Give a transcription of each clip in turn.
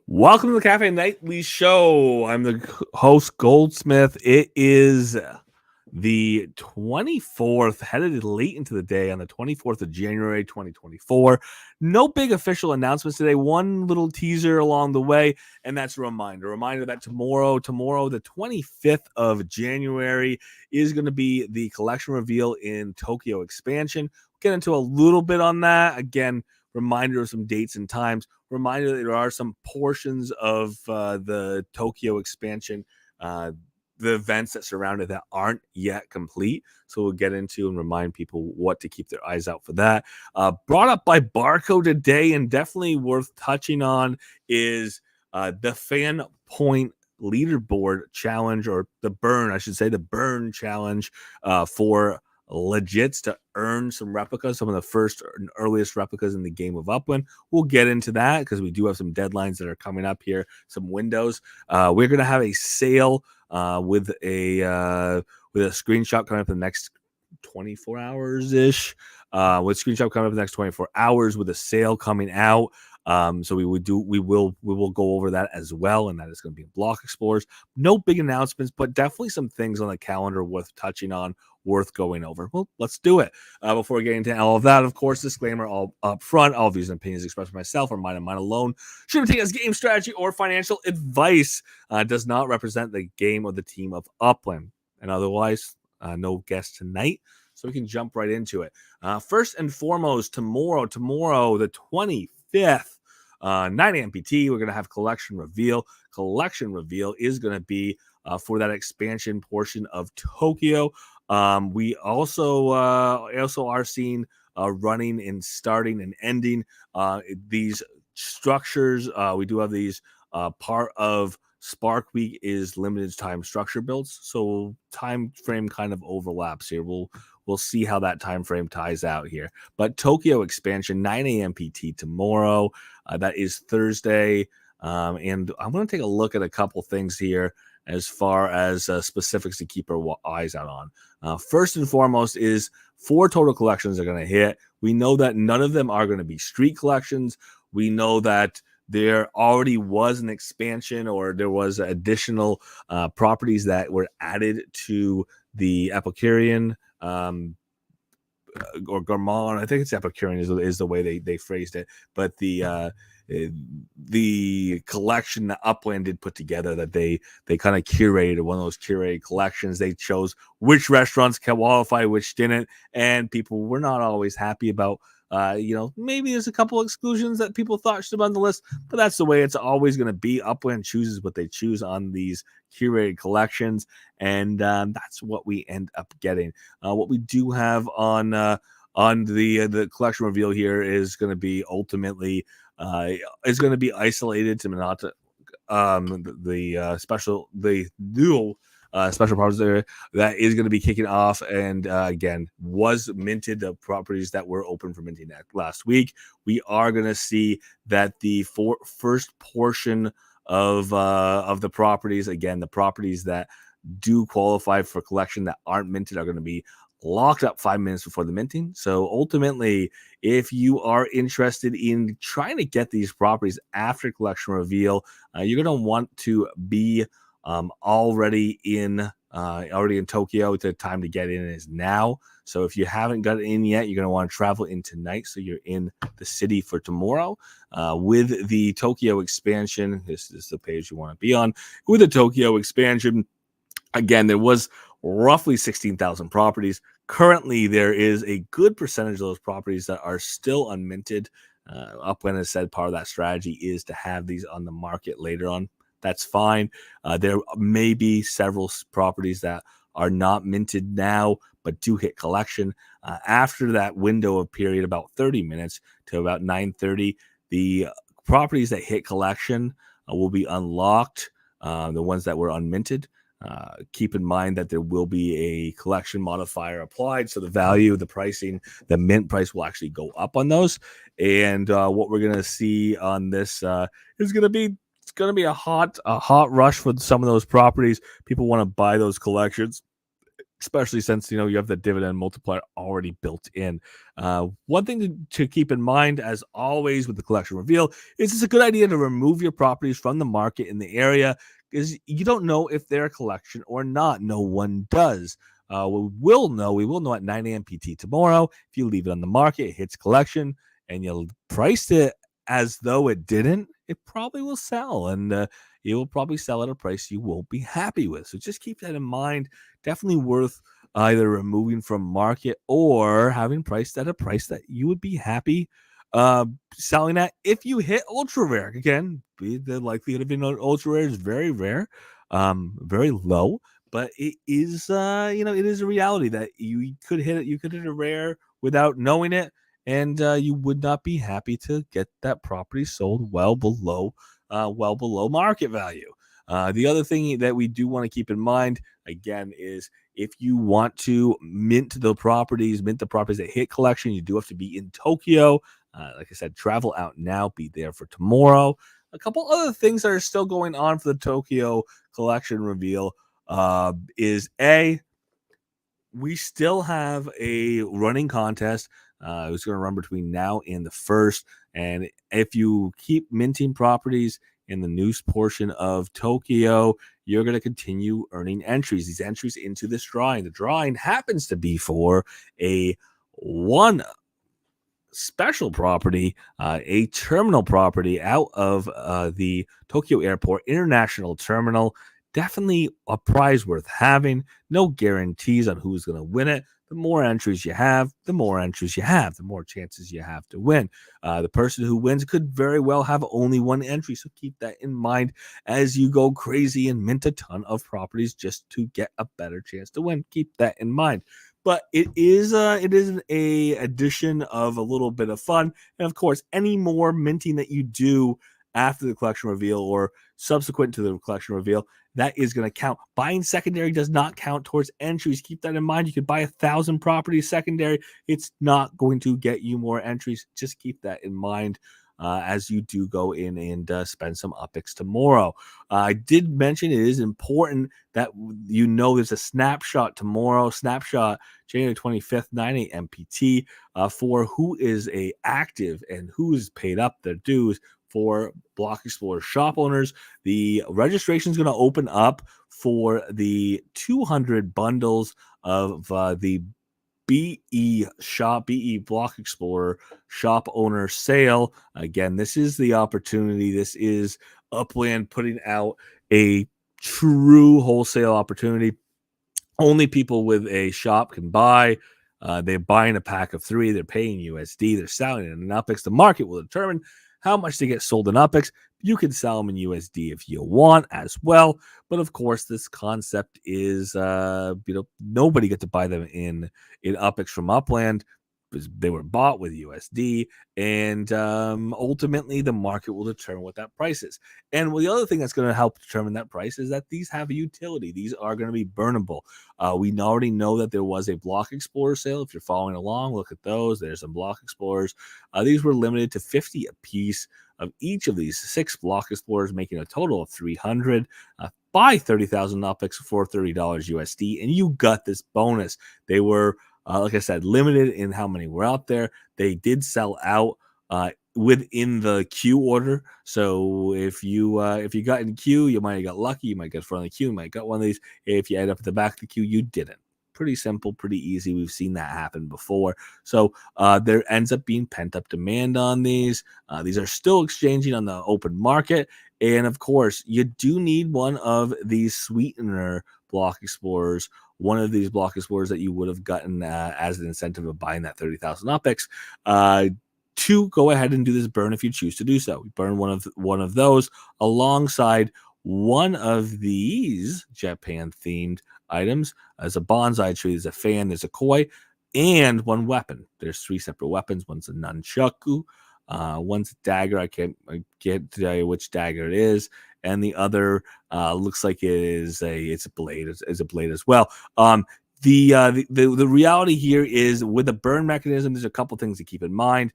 Welcome to the Cafe Nightly Show. I'm the host, Goldsmith. It is the 24th, headed late into the day on the 24th of January, 2024. No big official announcements today. One little teaser along the way, and that's a reminder. A reminder that tomorrow, the 25th of January, is going to be the collection reveal in Tokyo Expansion. We'll get into a little bit on that. Again, reminder of some dates and times. Reminder that there are some portions of the Tokyo Expansion, the events that surround it that aren't yet complete. So we'll get into and remind people what to keep their eyes out for that. Brought up by Barco today and definitely worth touching on is the Fan Point Leaderboard Challenge, or the Burn Challenge for Legits to earn some replicas, some of the first and earliest replicas in the game of Upland. We'll get into that because we do have some deadlines that are coming up here, some windows. We're going to have a sale with a screenshot coming up in the next 24 hours ish. With screenshot coming up in the next 24 hours with a sale coming out. So we will go over that as well, and that is going to be in Block Explorers. No big announcements, but definitely some things on the calendar worth touching on, worth going over. Well, let's do it. Before we get into all of that, of course, disclaimer all up front: all views and opinions expressed by myself are mine and mine alone. Shouldn't be taken as game strategy or financial advice. Does not represent the game or the team of Upland. And otherwise, no guest tonight, so we can jump right into it. First and foremost, tomorrow, the 25th, 9 a.m. PT, we're going to have Collection Reveal. Collection Reveal is going to be for that expansion portion of Tokyo. We also are seeing running and starting and ending these structures. We do have these part of Spark Week is limited time structure builds, so time frame kind of overlaps here. We'll see how that time frame ties out here. But Tokyo Expansion, 9 a.m. PT tomorrow. That is Thursday. And I'm going to take a look at a couple things here as far as specifics to keep our eyes out on. First and foremost is 4 total collections are going to hit. We know that none of them are going to be street collections. We know that there already was an expansion, or there was additional properties that were added to the Epicurean or Gourmand. I think it's Epicurean is the way they phrased it. But the collection that Upland did put together, that they kind of curated, one of those curated collections. They chose which restaurants qualify, which didn't, and people were not always happy about. Maybe there's a couple exclusions that people thought should have been on the list, but that's the way it's always going to be. Upland chooses what they choose on these curated collections, and that's what we end up getting. What we do have on the collection reveal here is going to be ultimately is going to be isolated to Minata. The dual special properties there that is going to be kicking off, and again was minted, the properties that were open for minting last week. We are going to see that the first portion of the properties, again the properties that do qualify for collection that aren't minted, are going to be locked up 5 minutes before the minting. So ultimately, if you are interested in trying to get these properties after collection reveal, you're going to want to be already in Tokyo. The time to get in is now. So if you haven't got in yet, you're going to want to travel in tonight, so you're in the city for tomorrow. With the Tokyo expansion, this is the page you want to be on. With the Tokyo expansion, again, there was roughly 16,000 properties. Currently, there is a good percentage of those properties that are still unminted. Upland has said part of that strategy is to have these on the market later on. That's fine. There may be several properties that are not minted now, but do hit collection. After that window of period, about 30 minutes to about 9:30, the properties that hit collection will be unlocked, the ones that were unminted. Keep in mind that there will be a collection modifier applied, so the value, the pricing, the mint price will actually go up on those. And what we're going to see on this is going to be a hot rush for some of those properties. People want to buy those collections especially since you have the dividend multiplier already built in. One thing to keep in mind, as always, with the collection reveal is it's a good idea to remove your properties from the market in the area because you don't know if they're a collection or not. No one does. We will know at 9 a.m. PT tomorrow. If you leave it on the market, it hits collection, and you priced it as though it didn't, it probably will sell, and it will probably sell at a price you won't be happy with. So just keep that in mind. Definitely worth either removing from market or having priced at a price that you would be happy selling at. If you hit ultra rare, again, the likelihood of being ultra rare is very rare, very low. But it is, it is a reality that you could hit it. You could hit a rare without knowing it, and you would not be happy to get that property sold well below market value. The other thing that we do want to keep in mind, again, is if you want to mint the properties that hit collection, you do have to be in Tokyo. Like I said, travel out now, be there for tomorrow. A couple other things that are still going on for the Tokyo collection reveal is we still have a running contest. It's going to run between now and the 1st. And if you keep minting properties in the news portion of Tokyo, you're going to continue earning these entries into this drawing. The drawing happens to be for a one special property, a terminal property out of the Tokyo Airport International Terminal. Definitely a prize worth having. No guarantees on who's going to win it. The more entries you have, the more chances you have to win. The person who wins could very well have only one entry, so keep that in mind as you go crazy and mint a ton of properties just to get a better chance to win. Keep that in mind. But it is an addition of a little bit of fun, and of course, any more minting that you do after the collection reveal or subsequent to the collection reveal, that is going to count. Buying secondary does not count towards entries. Keep that in mind. You could buy 1,000 properties secondary. It's not going to get you more entries. Just keep that in mind as you do go in and spend some UPIX tomorrow. I did mention it is important that there's a snapshot tomorrow. Snapshot January 25th, 9 a.m. PT for who is a active and who is paid up their dues for Block Explorer shop owners. The registration is going to open up for the 200 bundles of the BE Block Explorer shop owner sale. Again, this is the opportunity. This is Upland putting out a true wholesale opportunity. Only people with a shop can buy. They're buying a pack of 3. They're paying USD. They're selling it in UPIX. The market will determine how much they get sold in UPIX. You can sell them in USD if you want as well. But of course, this concept is, nobody get to buy them in UPIX from Upland because they were bought with USD. And ultimately, the market will determine what that price is. And the other thing that's going to help determine that price is that these have a utility. These are going to be burnable. We already know that there was a Block Explorer sale. If you're following along, look at those. There's some Block Explorers. These were limited to 50 a piece of each of these 6 Block Explorers, making a total of 300. Buy 30,000 UPIX for $30 USD, and you got this bonus. They were, like I said, limited in how many were out there. They did sell out within the queue order. So if you got in queue, you might have got lucky. You might get front of the queue. You might have got one of these. If you end up at the back of the queue, you didn't. Pretty simple, pretty easy. We've seen that happen before. So there ends up being pent-up demand on these. These are still exchanging on the open market. And of course, you do need one of these sweetener Block Explorers, one of these Block Explorers that you would have gotten as an incentive of buying that 30,000 UPIX to go ahead and do this burn if you choose to do so. Burn one of those alongside one of these Japan themed items. As a bonsai tree, there's a fan, there's a koi, and one weapon. There's 3 separate weapons. One's a nunchaku, one's a dagger. I can't tell you which dagger it is, and the other looks like it's a blade. It's a blade as well. The reality here is with the burn mechanism, there's a couple things to keep in mind.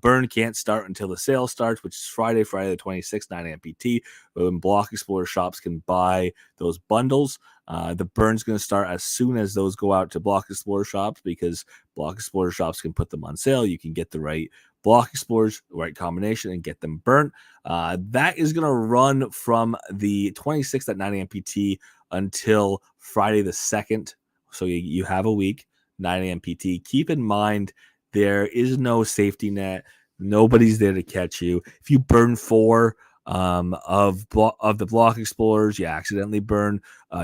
Burn can't start until the sale starts, which is Friday the 26th, 9 a.m. PT. When Block Explorer shops can buy those bundles. The burn's going to start as soon as those go out to Block Explorer shops, because Block Explorer shops can put them on sale. You can get the right Block Explorers, the right combination, and get them burnt. That is going to run from the 26th at 9 a.m. PT until Friday the 2nd. So you have a week, 9 a.m. PT. Keep in mind, there is no safety net. Nobody's there to catch you. If you burn 4 of the Block Explorers, you accidentally burn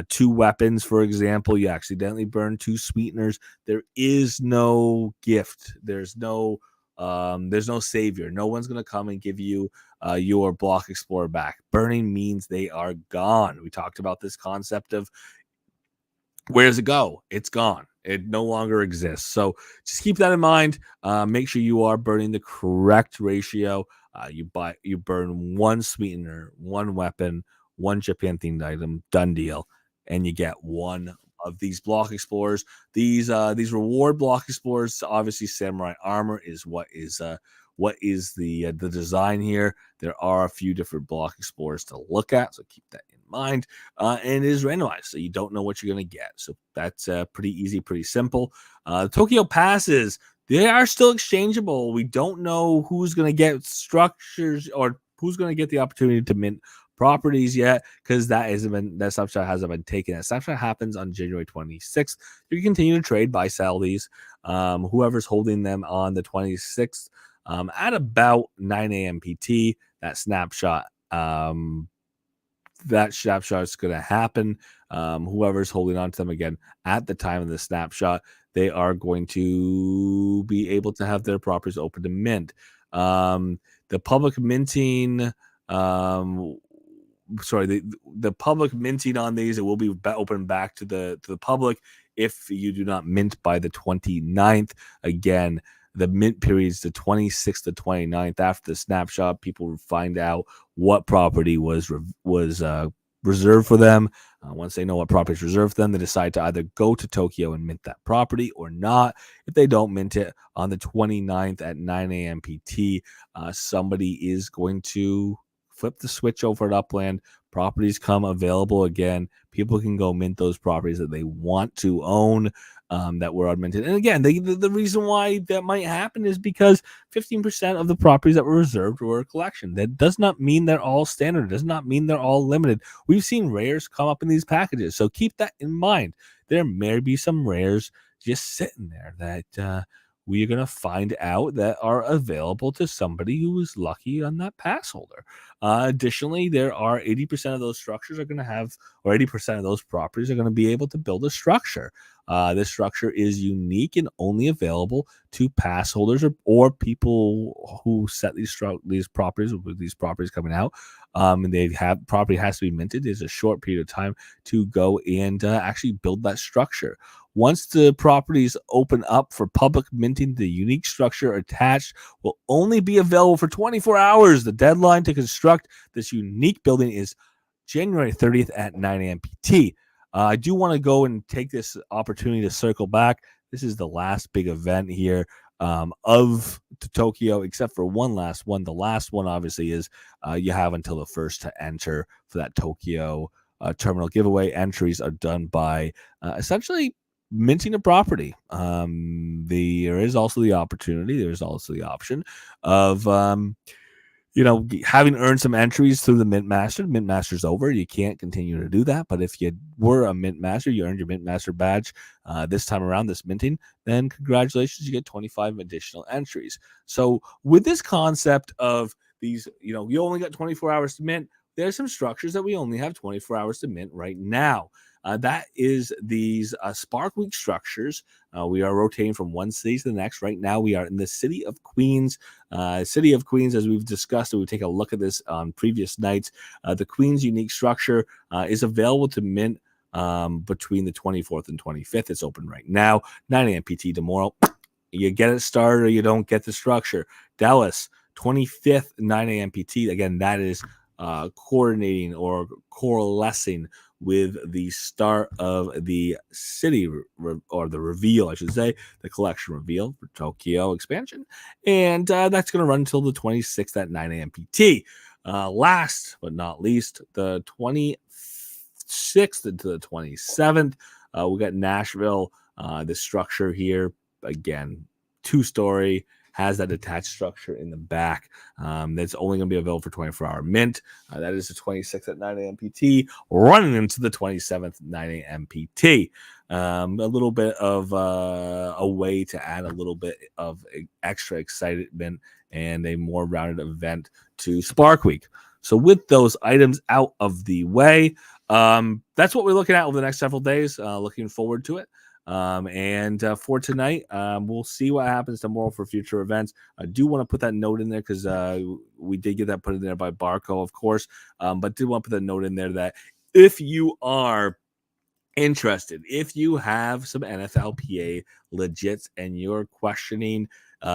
2 weapons, for example. You accidentally burn 2 sweeteners. There is no gift. There's no savior. No one's going to come and give you your Block Explorer back. Burning means they are gone. We talked about this concept of, where does it go? It's gone. It no longer exists. So just keep that in mind. Make sure you are burning the correct ratio. You burn 1 sweetener, 1 weapon, 1 Japan themed item, done deal, and you get 1 of these Block Explorers. These reward Block Explorers, obviously Samurai Armor is what is the design here. There are a few different Block Explorers to look at, so keep that in mind. And it is randomized, so you don't know what you're going to get. So that's pretty easy, pretty simple. The Tokyo passes, they are still exchangeable. We don't know who's going to get structures or who's going to get the opportunity to mint properties yet, because that snapshot hasn't been taken. That snapshot happens on January 26th. You can continue to trade, buy, sell these. Whoever's holding them on the 26th at about 9 a.m. PT, that snapshot is going to happen. Whoever's holding on to them, again, at the time of the snapshot, they are going to be able to have their properties open to mint. The public minting, the public minting on these, it will be open back to the public if you do not mint by the 29th. Again, the mint period is the 26th to 29th. After the snapshot, people find out what property was reserved for them. Once they know what property is reserved for them, they decide to either go to Tokyo and mint that property or not. If they don't mint it on the 29th at 9 a.m. PT, somebody is going to flip the switch over at Upland. Properties come available again. People can go mint those properties that they want to own that were unminted. And again, the reason why that might happen is because 15% of the properties that were reserved were a collection. That does not mean they're all standard. It does not mean they're all limited. We've seen rares come up in these packages, so keep that in mind. There may be some rares just sitting there that we are going to find out that are available to somebody who is lucky on that pass holder. Additionally, there are 80% of those structures are going to have, or 80% of those properties are going to be able to build a structure. This structure is unique and only available to pass holders or people who set these properties, with these properties coming out. And property has to be minted. There's a short period of time to go and actually build that structure. Once the properties open up for public minting, the unique structure attached will only be available for 24 hours. The deadline to construct this unique building is January 30th at 9 a.m. PT. I do want to go and take this opportunity to circle back. This is the last big event here of Tokyo, except for one last one. The last one, obviously, is you have until the 1st to enter for that Tokyo terminal giveaway. Entries are done by essentially minting a property. There is also the opportunity, there's also the option of having earned some entries through the Mint Master. Mint Master's over. You can't continue to do that. But if you were a Mint Master, you earned your Mint Master badge this time around, this minting, then congratulations, you get 25 additional entries. So with this concept of these, you only got 24 hours to mint, there's some structures that we only have 24 hours to mint right now. That is these Spark Week structures. We are rotating from one city to the next. Right now, we are in the City of Queens. City of Queens, as we've discussed, we take a look at this on previous nights. The Queens unique structure is available to mint between the 24th and 25th. It's open right now. 9 a.m. PT tomorrow. You get it started or you don't get the structure. Dallas, 25th, 9 a.m. PT. Again, that is coordinating or coalescing with the start of the city or the reveal, I should say, the collection reveal for Tokyo expansion. And that's going to run until the 26th at 9 a.m. PT. Last but not least, the 26th into the 27th, we got Nashville. The structure here, again, 2-story, has that attached structure in the back. That's only going to be available for 24-hour mint. That is the 26th at 9 a.m. PT, running into the 27th at 9 a.m. PT. A little bit of a way to add a little bit of extra excitement and a more rounded event to Spark Week. So with those items out of the way, that's what we're looking at over the next several days. Looking forward to it. For tonight, we'll see what happens tomorrow for future events. I do want to put that note in there because we did get that put in there by Barco, of course, but did want to put that note in there that if you are interested, if you have some NFLPA legits and you're questioning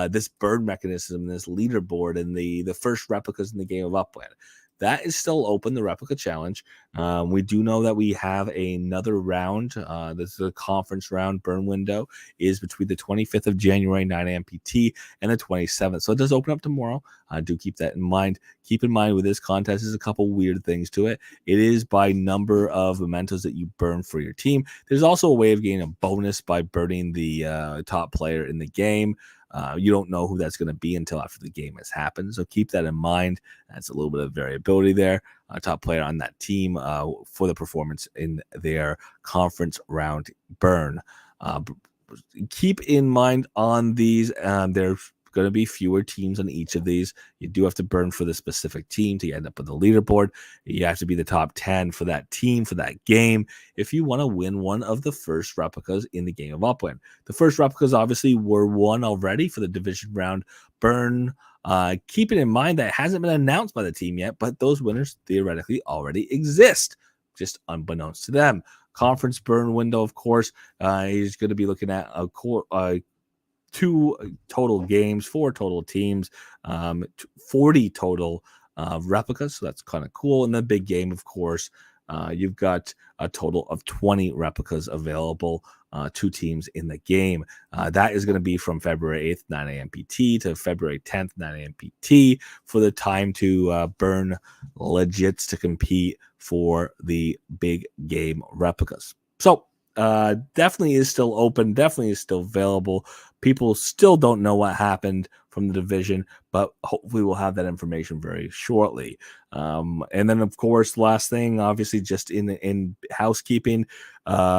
this bird mechanism, this leaderboard, and the first replicas in the game of Upland, that is still open, the replica challenge. We do know that we have another round. This is a conference round. Burn window is between the 25th of January, 9 a.m. PT, and the 27th. So it does open up tomorrow. Do keep that in mind. Keep in mind with this contest, there's a couple weird things to it. It is by number of mementos that you burn for your team. There's also a way of getting a bonus by burning the top player in the game. You don't know who that's going to be until after the game has happened. So keep that in mind. That's a little bit of variability there. Top player on that team for the performance in their conference round burn. Keep in mind on these, there's going to be fewer teams on each of these. You do have to burn for the specific team to end up on the leaderboard. You have to be the top 10 for that team, for that game, if you want to win one of the first replicas in the game of Upland. The first replicas obviously were won already for the division round burn. Keeping in mind that it hasn't been announced by the team yet, but those winners theoretically already exist, just unbeknownst to them. Conference burn window, of course, is going to be looking at a 2 total games, 4 total teams, 40 total replicas. So that's kind of cool. And the big game, of course, you've got a total of 20 replicas available, 2 teams in the game. That is going to be from February 8th, 9 a.m. PT to February 10th, 9 a.m. PT for the time to burn legits to compete for the big game replicas. So definitely is still open, definitely is still available. People still don't know what happened from the division, but hopefully we'll have that information very shortly. And then, of course, last thing, obviously, just in housekeeping,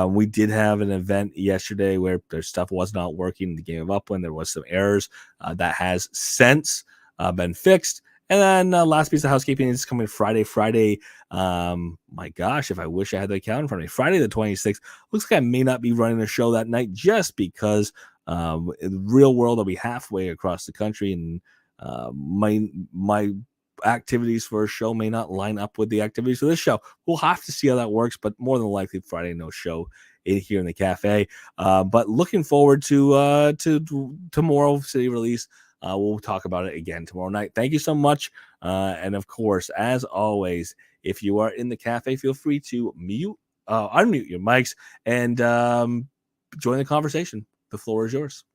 we did have an event yesterday where their stuff was not working in the game of Upland. There was some errors that has since been fixed. And then last piece of housekeeping is coming Friday. My gosh, if I wish I had the calendar in front of me. Friday the 26th. Looks like I may not be running a show that night just because in the real world I'll be halfway across the country, and my activities for a show may not line up with the activities for this show. We'll have to see how that works, but more than likely Friday no show here in the cafe. But looking forward to tomorrow city release. We'll talk about it again tomorrow night. Thank you so much. And of course, as always, if you are in the cafe, feel free to unmute your mics and join the conversation. The floor is yours.